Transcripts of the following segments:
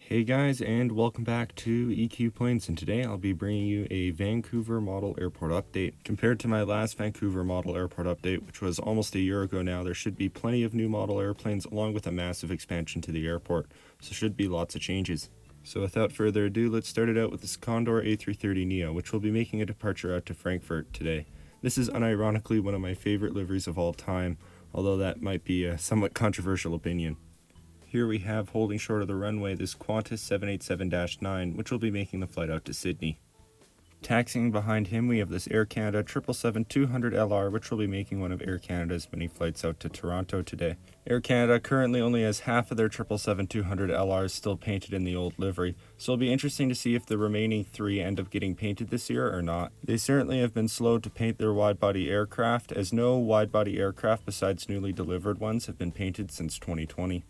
Hey guys, and welcome back to EQ Planes, and today I'll be bringing you a Vancouver model airport update. Compared to my last Vancouver model airport update, which was almost a year ago now, there should be plenty of new model airplanes along with a massive expansion to the airport, so should be lots of changes. So without further ado, let's start it out with this Condor A330 Neo, which will be making a departure out to Frankfurt today. This is unironically one of my favorite liveries of all time, although that might be a somewhat controversial opinion. Here we have, holding short of the runway, this Qantas 787-9, which will be making the flight out to Sydney. Taxiing behind him, we have this Air Canada 777-200LR, which will be making one of Air Canada's many flights out to Toronto today. Air Canada currently only has half of their 777-200LRs still painted in the old livery, so it'll be interesting to see if the remaining three end up getting painted this year or not. They certainly have been slow to paint their wide-body aircraft, as no wide-body aircraft besides newly delivered ones have been painted since 2020.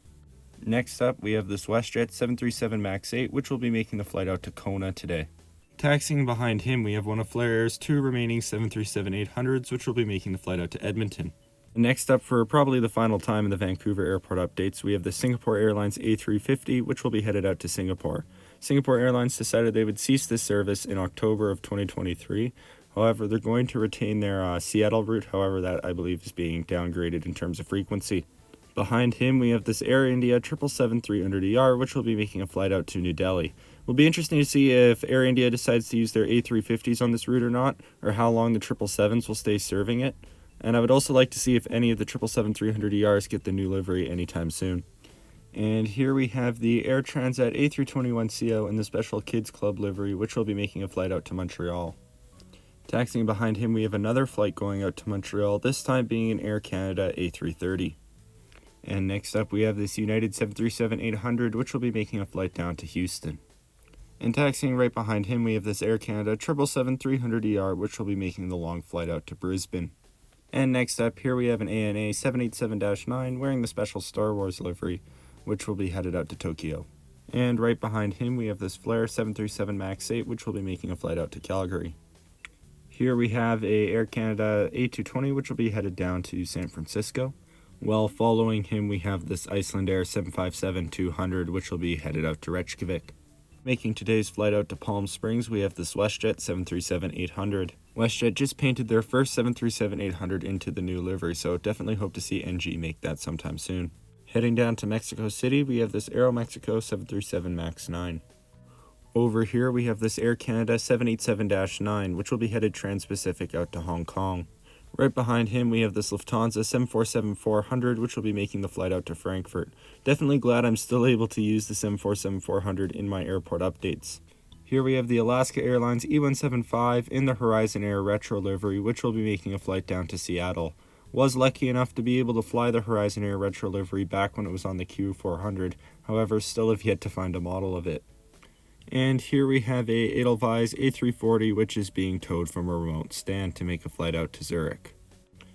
Next up, we have this WestJet 737 MAX 8, which will be making the flight out to Kona today. Taxiing behind him, we have one of Flair Air's two remaining 737-800s, which will be making the flight out to Edmonton. Next up, for probably the final time in the Vancouver airport updates, we have the Singapore Airlines A350, which will be headed out to Singapore. Singapore Airlines decided they would cease this service in October of 2023. However, they're going to retain their Seattle route, however, that I believe is being downgraded in terms of frequency. Behind him, we have this Air India 777-300ER, which will be making a flight out to New Delhi. It will be interesting to see if Air India decides to use their A350s on this route or not, or how long the 777s will stay serving it. And I would also like to see if any of the 777-300ERs get the new livery anytime soon. And here we have the Air Transat A321CO in the Special Kids Club livery, which will be making a flight out to Montreal. Taxiing behind him, we have another flight going out to Montreal, this time being an Air Canada A330. And next up, we have this United 737-800, which will be making a flight down to Houston. And taxiing right behind him, we have this Air Canada 777-300ER, which will be making the long flight out to Brisbane. And next up, here we have an ANA 787-9 wearing the special Star Wars livery, which will be headed out to Tokyo. And right behind him, we have this Flair 737 MAX 8, which will be making a flight out to Calgary. Here we have a Air Canada A220, which will be headed down to San Francisco. Well, following him, we have this Iceland Air 757-200, which will be headed out to Reykjavik. Making today's flight out to Palm Springs, we have this WestJet 737-800. WestJet just painted their first 737-800 into the new livery, so definitely hope to see NG make that sometime soon. Heading down to Mexico City, we have this Aeromexico 737 MAX 9. Over here, we have this Air Canada 787-9, which will be headed trans-Pacific out to Hong Kong. Right behind him, we have this Lufthansa 747-400, which will be making the flight out to Frankfurt. Definitely glad I'm still able to use the 747-400 in my airport updates. Here we have the Alaska Airlines E175 in the Horizon Air Retro livery, which will be making a flight down to Seattle. Was lucky enough to be able to fly the Horizon Air Retro livery back when it was on the Q400, however, still have yet to find a model of it. And here we have a Edelweiss A340, which is being towed from a remote stand to make a flight out to Zurich.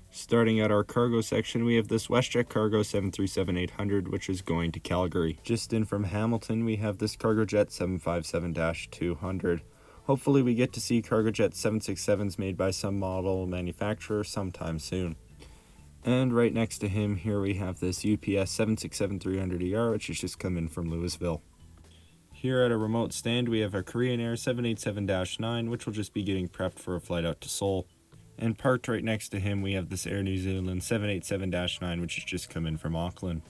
Starting at our cargo section, we have this WestJet Cargo 737-800, which is going to Calgary. Just in from Hamilton, we have this Cargojet 757-200. Hopefully we get to see Cargojet 767s made by some model manufacturer sometime soon. And right next to him, here we have this UPS 767-300ER, which has just come in from Louisville. Here at a remote stand, we have a Korean Air 787-9, which will just be getting prepped for a flight out to Seoul. And parked right next to him, we have this Air New Zealand 787-9, which has just come in from Auckland.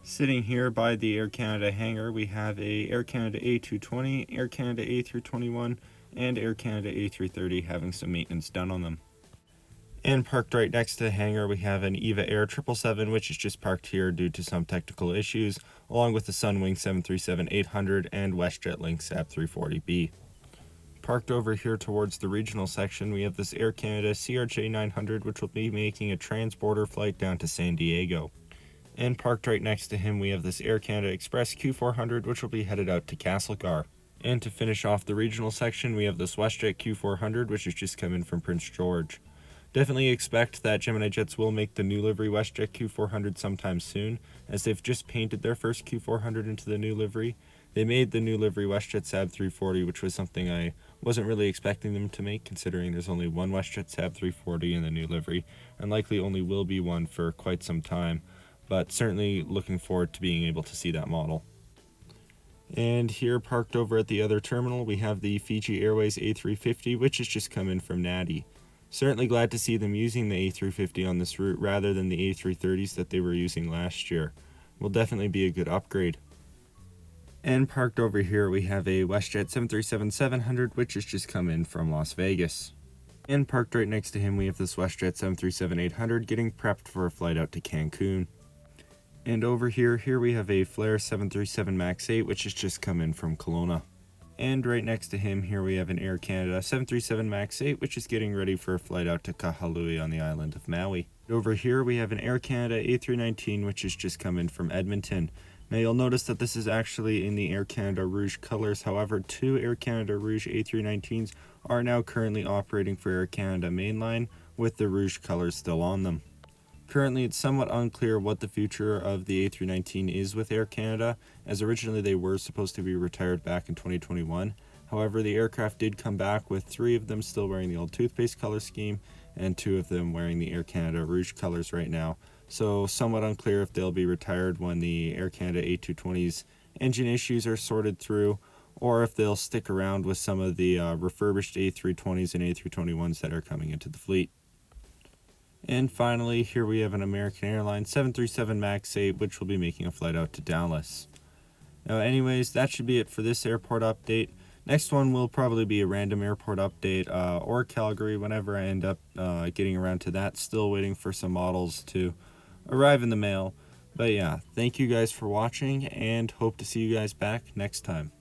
Sitting here by the Air Canada hangar, we have a Air Canada A220, Air Canada A321, and Air Canada A330 having some maintenance done on them. And parked right next to the hangar, we have an EVA Air 777, which is just parked here due to some technical issues, along with the Sunwing 737-800 and WestJet Lynx AB340B. Parked over here towards the regional section, we have this Air Canada CRJ-900, which will be making a trans-border flight down to San Diego. And parked right next to him, we have this Air Canada Express Q400, which will be headed out to Castlegar. And to finish off the regional section, we have this WestJet Q400, which has just come in from Prince George. Definitely expect that Gemini Jets will make the new livery WestJet Q400 sometime soon, as they've just painted their first Q400 into the new livery. They made the new livery WestJet AB340, which was something I wasn't really expecting them to make, considering there's only one WestJet AB340 in the new livery, and likely only will be one for quite some time, but certainly looking forward to being able to see that model. And here, parked over at the other terminal, we have the Fiji Airways A350, which has just come in from Natty. Certainly glad to see them using the A350 on this route rather than the A330s that they were using last year. Will definitely be a good upgrade. And parked over here, we have a WestJet 737-700, which has just come in from Las Vegas. And parked right next to him, we have this WestJet 737-800 getting prepped for a flight out to Cancun. And over here we have a Flair 737 MAX 8, which has just come in from Kelowna. And right next to him, here we have an Air Canada 737 MAX 8, which is getting ready for a flight out to Kahului on the island of Maui. Over here, we have an Air Canada A319, which has just come in from Edmonton. Now you'll notice that this is actually in the Air Canada Rouge colors. However, 2 Air Canada Rouge A319s are now currently operating for Air Canada mainline with the Rouge colors still on them. Currently, it's somewhat unclear what the future of the A319 is with Air Canada, as originally they were supposed to be retired back in 2021. However, the aircraft did come back with 3 of them still wearing the old toothpaste color scheme and 2 of them wearing the Air Canada Rouge colors right now. So somewhat unclear if they'll be retired when the Air Canada A220's engine issues are sorted through, or if they'll stick around with some of the refurbished A320s and A321s that are coming into the fleet. And finally, here we have an American Airlines 737 MAX 8, which will be making a flight out to Dallas. Now anyways, that should be it for this airport update. Next one will probably be a random airport update or Calgary whenever I end up getting around to that. Still waiting for some models to arrive in the mail. But yeah, thank you guys for watching and hope to see you guys back next time.